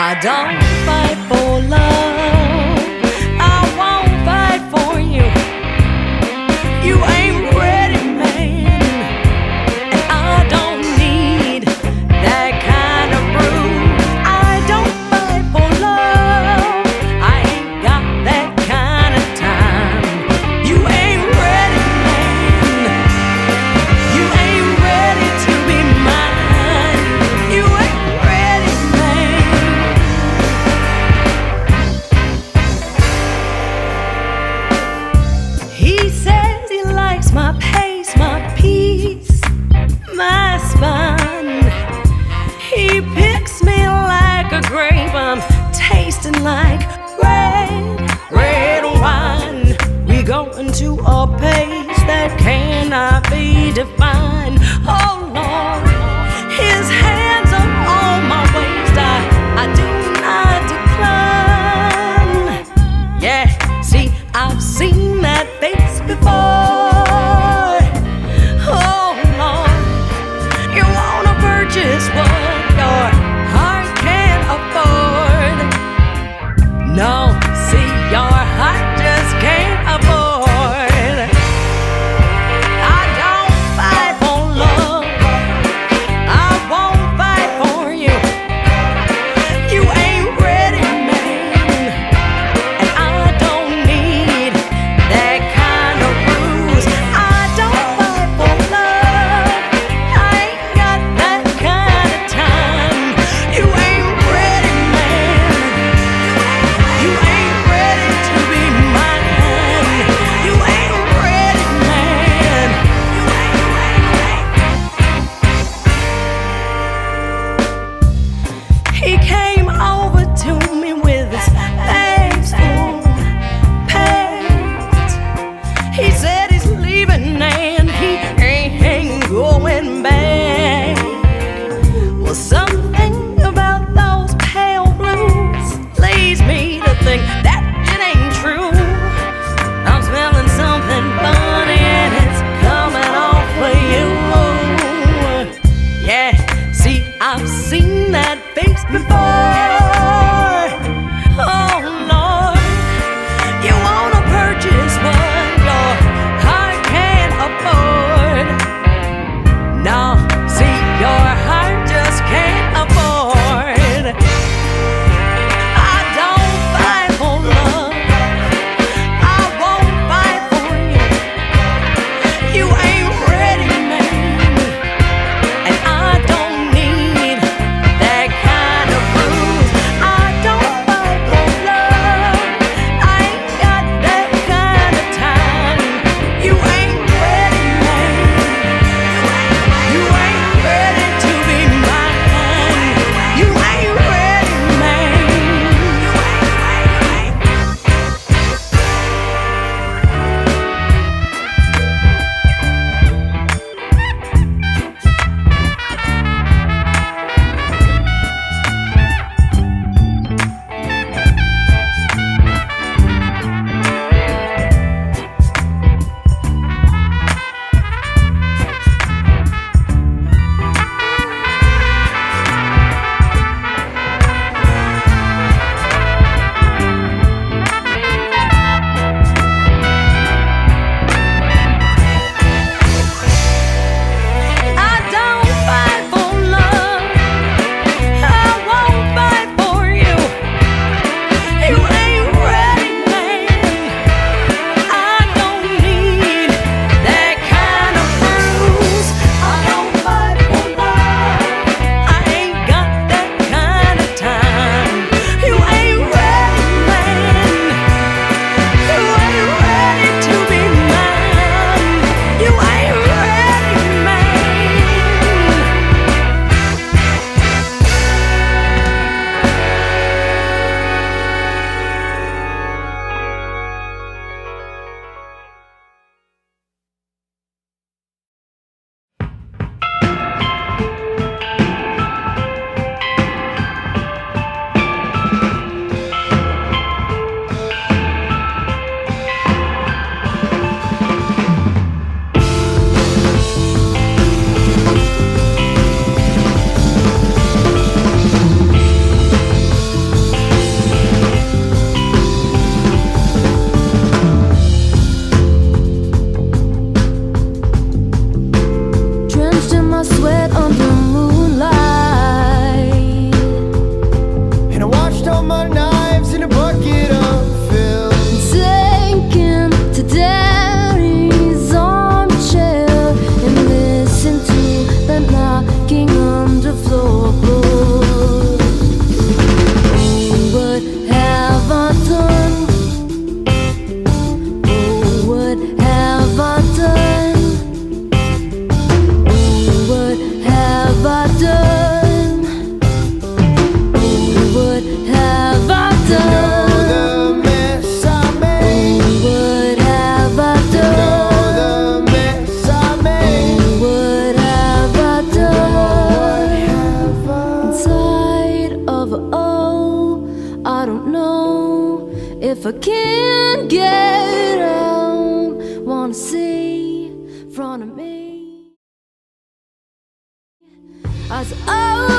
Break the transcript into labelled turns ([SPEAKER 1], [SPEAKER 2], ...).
[SPEAKER 1] I don't fight for love, I won't fight for you. You ain't ready, man, and I don't need that kind of bruise. I don't fight for love, I ain't got that kind of time. You ain't ready, man, you ain't ready to be mine. You ain't ready, man. He says he likes my pace, my peace, my spine. He picks me like a grape, I'm tasting like red wine. We go into a pace that cannot be defined. Oh Lord, his hands are on my waist, I do not decline. Yeah, see, I've seen that face before. Oh Lord, you wanna purchase what your heart can't afford. No, see, your heart just can't afford. I don't fight for love, I won't front of me. I said, oh,